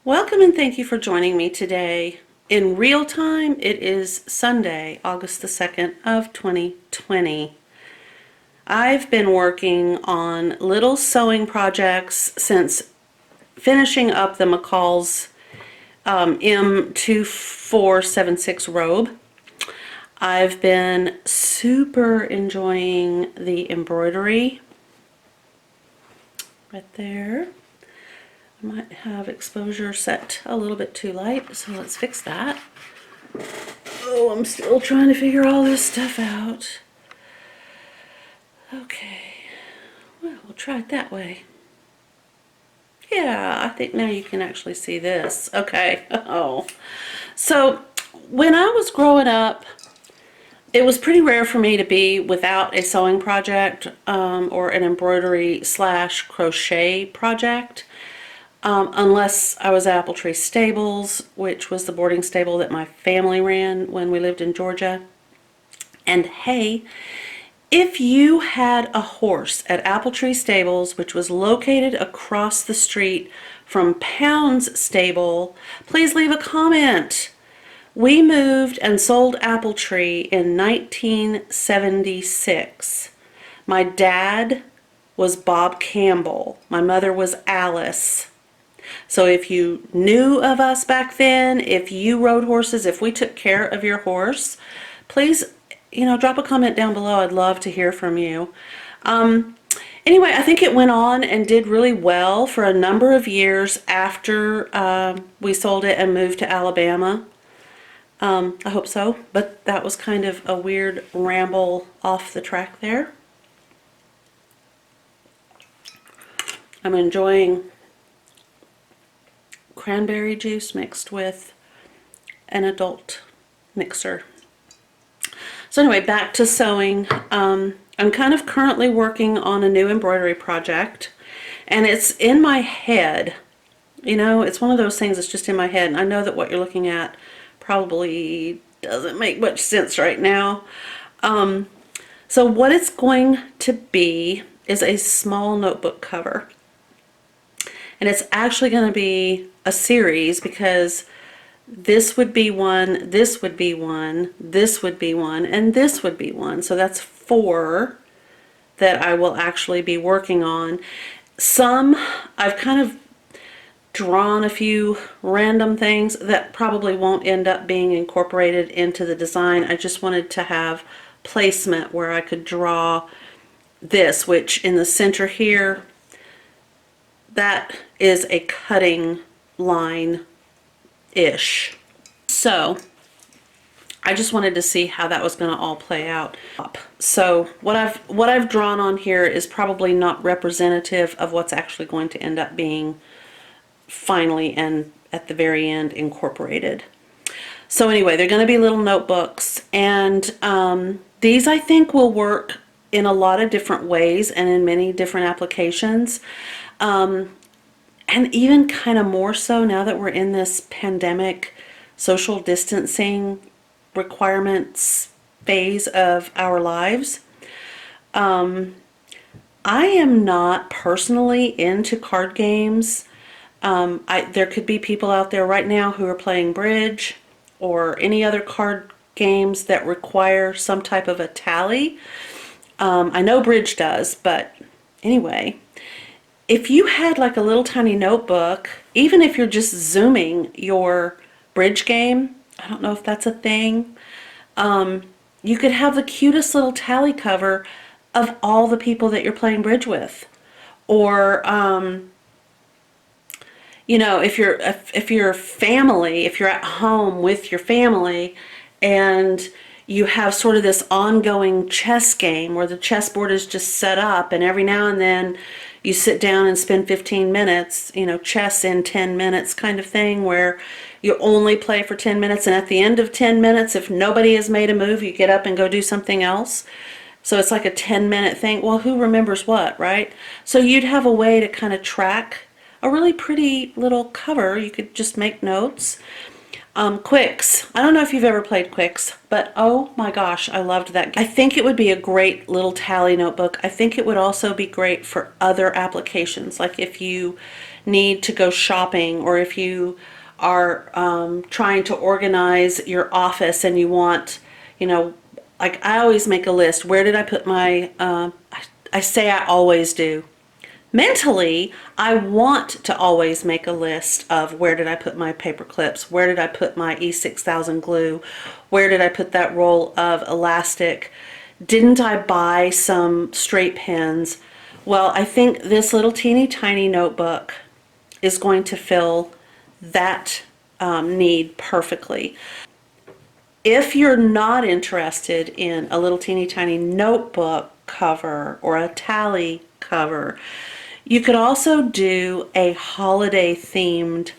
Welcome and thank you for joining me today. In real time, it is Sunday, August the 2nd of 2020. I've been working on little sewing projects since finishing up the McCall's M2476 robe. I've been super enjoying the embroidery right there. I might have exposure set a little bit too light, so let's fix that. Oh, I'm still trying to figure all this stuff out. Okay, well, we'll try it that way. Yeah, I think now you can actually see this. Okay, oh. So, when I was growing up, it was pretty rare for me to be without a sewing project or an embroidery / crochet project. Unless I was at Apple Tree Stables, which was the boarding stable that my family ran when we lived in Georgia. And hey, if you had a horse at Apple Tree Stables, which was located across the street from Pound's stable, please leave a comment. We moved and sold Apple Tree in 1976. My dad was Bob Campbell. My mother was Alice. So if you knew of us back then, if you rode horses, if we took care of your horse, please, drop a comment down below. I'd love to hear from you. Anyway, I think it went on and did really well for a number of years after we sold it and moved to Alabama. I hope so, but that was kind of a weird ramble off the track there. I'm enjoying cranberry juice mixed with an adult mixer. So anyway, back to sewing. I'm kind of currently working on a new embroidery project, and it's in my head. It's one of those things that's just in my head, and I know that what you're looking at probably doesn't make much sense right now. So what it's going to be is a small notebook cover. And it's actually going to be a series because this would be one, this would be one, this would be one, and this would be one. So that's 4 that I will actually be working on. Some, I've kind of drawn a few random things that probably won't end up being incorporated into the design. I just wanted to have placement where I could draw this, which in the center here, that is a cutting line-ish. So I just wanted to see how that was going to all play out. So what I've drawn on here is probably not representative of what's actually going to end up being finally and at the very end incorporated. So anyway, they're going to be little notebooks, and these I think will work in a lot of different ways and in many different applications. And even kind of more so now that we're in this pandemic social distancing requirements phase of our lives. I am not personally into card games. There could be people out there right now who are playing bridge or any other card games that require some type of a tally. I know bridge does, but anyway. If you had like a little tiny notebook, even if you're just zooming your bridge game, I don't know if that's a thing, you could have the cutest little tally cover of all the people that you're playing bridge with. Or, if you're family, if you're at home with your family and you have sort of this ongoing chess game where the chessboard is just set up and every now and then you sit down and spend 15 minutes, chess in 10 minutes kind of thing, where you only play for 10 minutes, and at the end of 10 minutes, if nobody has made a move, you get up and go do something else. So it's like a 10-minute thing. Well, who remembers what, right? So you'd have a way to kind of track a really pretty little cover. You could just make notes. Quicks. I don't know if you've ever played Quicks, but oh my gosh, I loved that. I think it would be a great little tally notebook. I think it would also be great for other applications, like if you need to go shopping, or if you are trying to organize your office and you want, you know, like I always make a list. Where did I put my, I say I always do. Mentally, I want to always make a list of where did I put my paper clips, where did I put my E6000 glue, where did I put that roll of elastic, didn't I buy some straight pins? Well, I think this little teeny tiny notebook is going to fill that need perfectly. If you're not interested in a little teeny tiny notebook cover or a tally cover, you could also do a holiday themed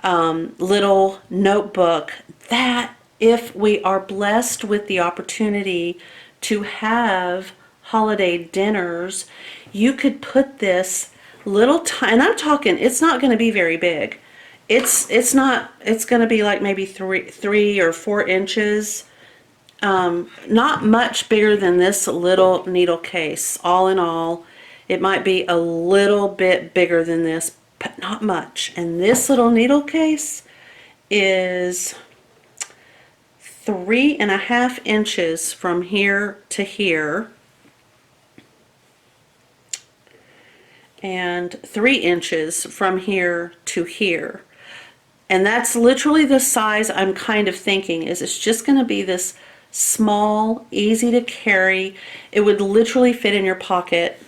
little notebook that, if we are blessed with the opportunity to have holiday dinners, you could put this little tiny, and I'm talking, it's not going to be very big. It's going to be like maybe 3 or 4 inches. Not much bigger than this little needle case. All in all, it might be a little bit bigger than this, but not much. And this little needle case is 3.5 inches from here to here, and 3 inches from here to here. And that's literally the size I'm kind of thinking, is it's just going to be this small, easy to carry. It would literally fit in your pocket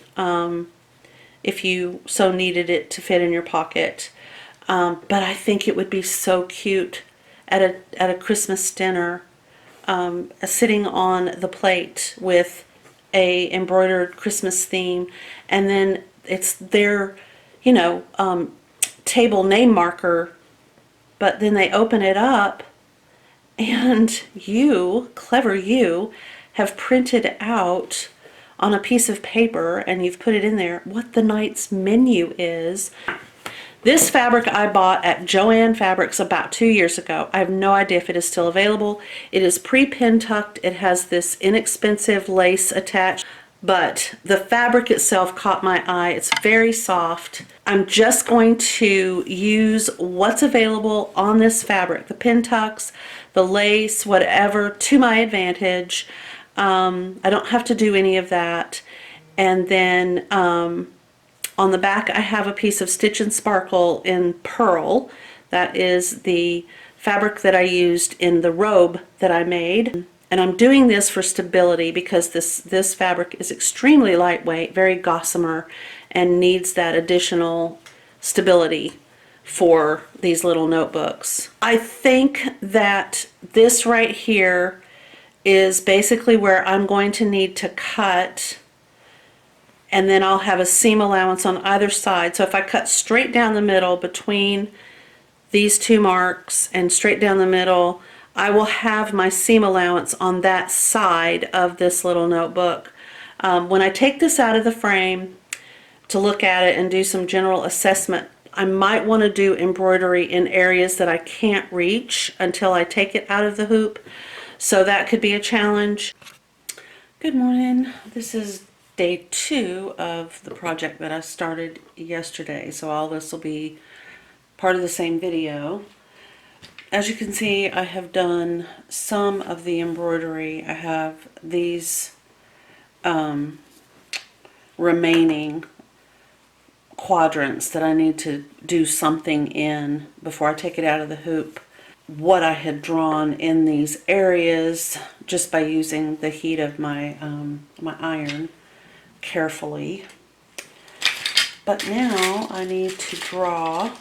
if you so needed it to fit in your pocket. But I think it would be so cute at a Christmas dinner, sitting on the plate with a embroidered Christmas theme, and then it's their, you know, table name marker. But then they open it up, and you, clever you, have printed out on a piece of paper, and you've put it in there, what the night's menu is. This fabric I bought at Joann Fabrics about 2 years ago. I have no idea if it is still available. It is pre-pin tucked. It has this inexpensive lace attached, but the fabric itself caught my eye. It's very soft. I'm just going to use what's available on this fabric, the pin tucks, the lace, whatever, to my advantage. I don't have to do any of that. And then on the back I have a piece of Stitch and Sparkle in Pearl. That is the fabric that I used in the robe that I made. And I'm doing this for stability because this fabric is extremely lightweight, very gossamer, and needs that additional stability for these little notebooks. I think that this right here is basically where I'm going to need to cut, and then I'll have a seam allowance on either side. So if I cut straight down the middle between these 2 marks and straight down the middle, I will have my seam allowance on that side of this little notebook. When I take this out of the frame to look at it and do some general assessment, I might want to do embroidery in areas that I can't reach until I take it out of the hoop. So that could be a challenge. Good morning. This is day 2 of the project that I started yesterday. So all this will be part of the same video. As you can see, I have done some of the embroidery. I have these remaining quadrants that I need to do something in before I take it out of the hoop. What I had drawn in these areas just by using the heat of my my iron carefully. But now I need to draw .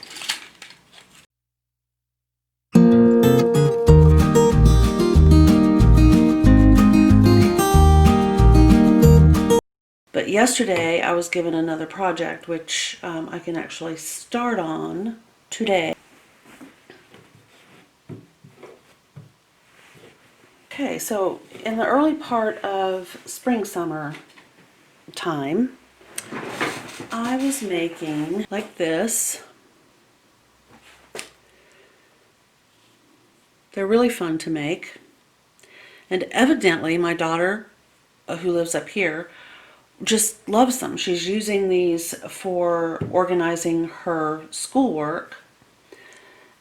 But yesterday I was given another project which I can actually start on today. Okay, so in the early part of spring summer time, I was making like this. They're really fun to make. And evidently my daughter, who lives up here, just loves them. She's using these for organizing her schoolwork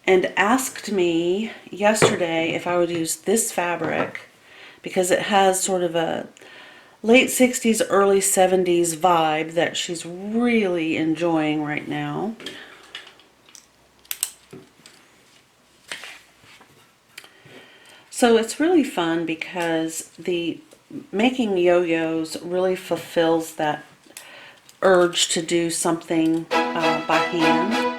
and asked me yesterday if I would use this fabric because it has sort of a late 60s, early 70s vibe that she's really enjoying right now. So it's really fun because the making yo-yos really fulfills that urge to do something by hand.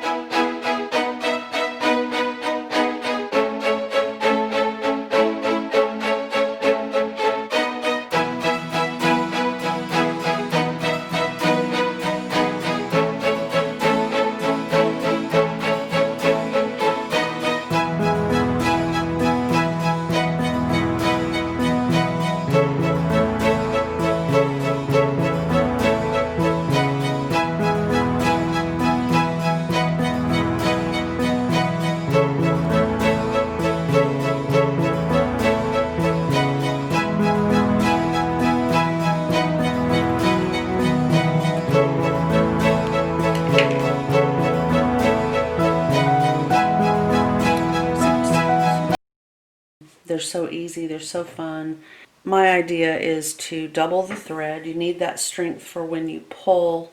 They're so easy, they're so fun. My idea is to double the thread. You need that strength for when you pull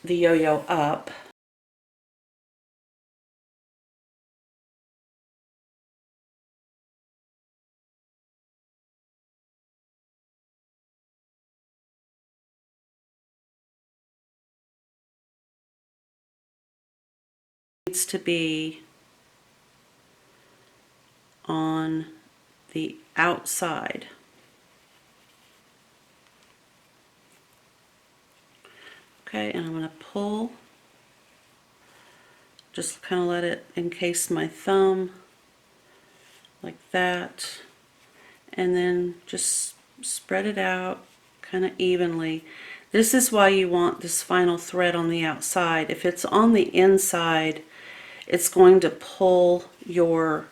the yo-yo up. It needs to be on the outside. Okay, and I'm going to pull, just kind of let it encase my thumb like that, and then just spread it out kind of evenly. This is why you want this final thread on the outside. If it's on the inside, it's going to pull your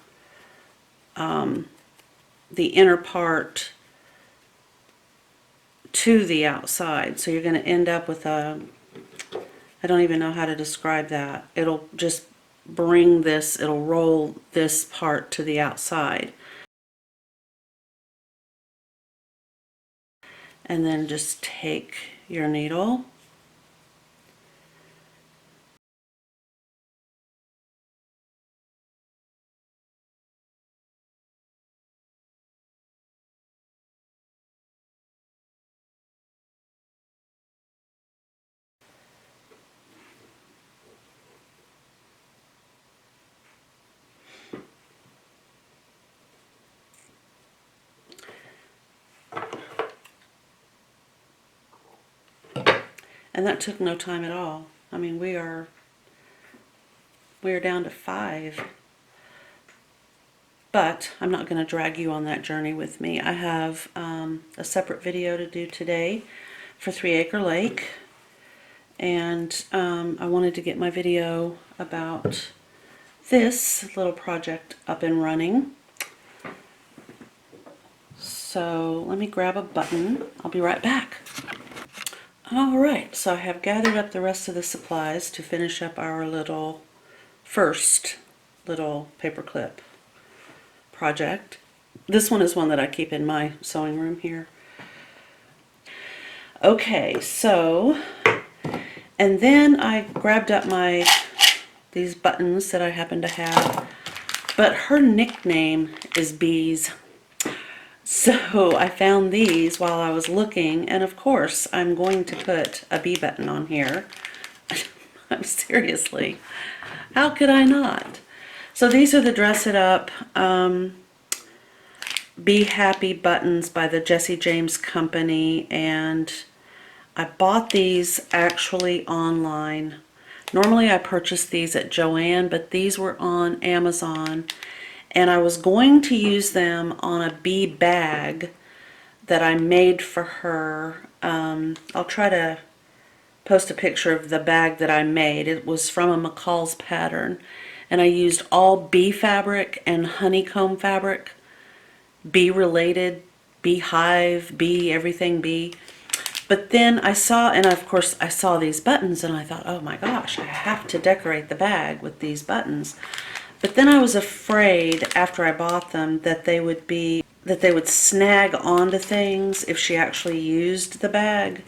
the inner part to the outside. So you're going to end up with a, I don't even know how to describe that. It'll just bring this, it'll roll this part to the outside. And then just take your needle and that took no time at all. I mean, we are down to 5. But I'm not going to drag you on that journey with me. I have a separate video to do today for 3 Acre Lake, and I wanted to get my video about this little project up and running. So let me grab a button. I'll be right back. Alright, so I have gathered up the rest of the supplies to finish up our first little paperclip project. This one is one that I keep in my sewing room here. Okay, so, and then I grabbed up these buttons that I happen to have, but her nickname is Bees. So I found these while I was looking, and of course I'm going to put a bee button on here. Seriously, how could I not? So these are the Dress It Up Be Happy buttons by the Jesse James Company, and I bought these actually online. Normally I purchase these at Joann, but these were on Amazon, and I was going to use them on a bee bag that I made for her. I'll try to post a picture of the bag that I made. It was from a McCall's pattern, and I used all bee fabric and honeycomb fabric, bee related, beehive, bee, everything bee. But then I saw, and of course I saw these buttons and I thought, oh my gosh, I have to decorate the bag with these buttons. But then I was afraid after I bought them that they would snag onto things if she actually used the bag.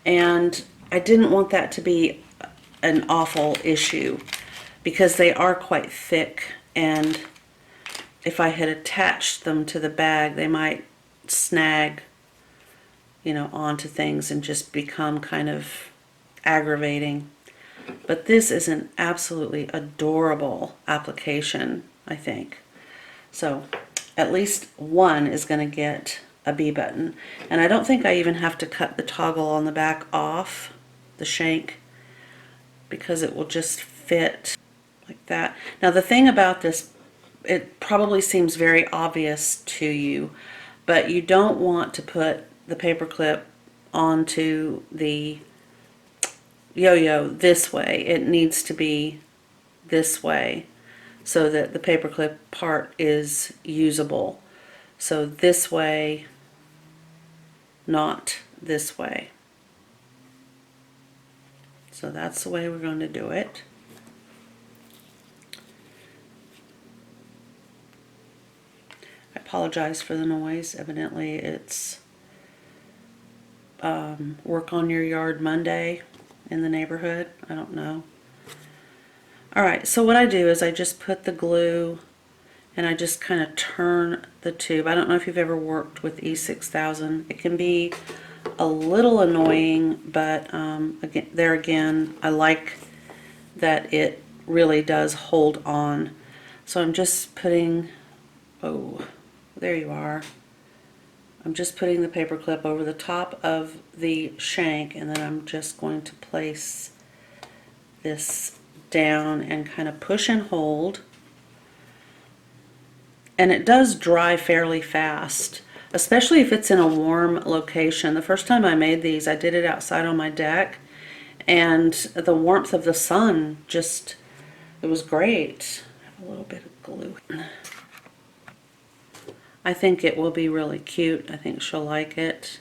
And I didn't want that to be an awful issue because they are quite thick, and if I had attached them to the bag, they might snag, you know, onto things and just become kind of aggravating. But this is an absolutely adorable application, I think. So at least one is going to get a bee button. And I don't think I even have to cut the toggle on the back off, the shank, because it will just fit like that. Now the thing about this, it probably seems very obvious to you, but you don't want to put the paperclip onto the yo-yo this way. It needs to be this way so that the paperclip part is usable. So this way, not this way. So that's the way we're going to do it. I apologize for the noise. Evidently it's work on your yard Monday in the neighborhood. I don't know. Alright, so what I do is I just put the glue and I just kind of turn the tube. I don't know if you've ever worked with E6000. It can be a little annoying, but again, I like that it really does hold on. So I'm just putting, oh, there you are. I'm just putting the paperclip over the top of the shank, and then I'm just going to place this down and kind of push and hold. And it does dry fairly fast, especially if it's in a warm location. The first time I made these, I did it outside on my deck, and the warmth of the sun just, it was great. I have a little bit of glue. I think it will be really cute. I think she'll like it.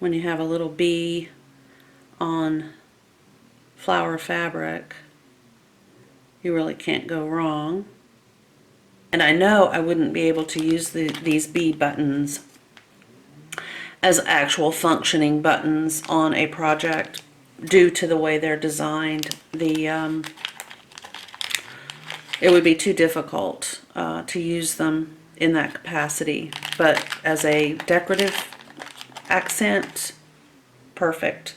When you have a little bee on flower fabric, you really can't go wrong. And I know I wouldn't be able to use these bee buttons as actual functioning buttons on a project due to the way they're designed. It would be too difficult to use them in that capacity, but as a decorative accent, perfect.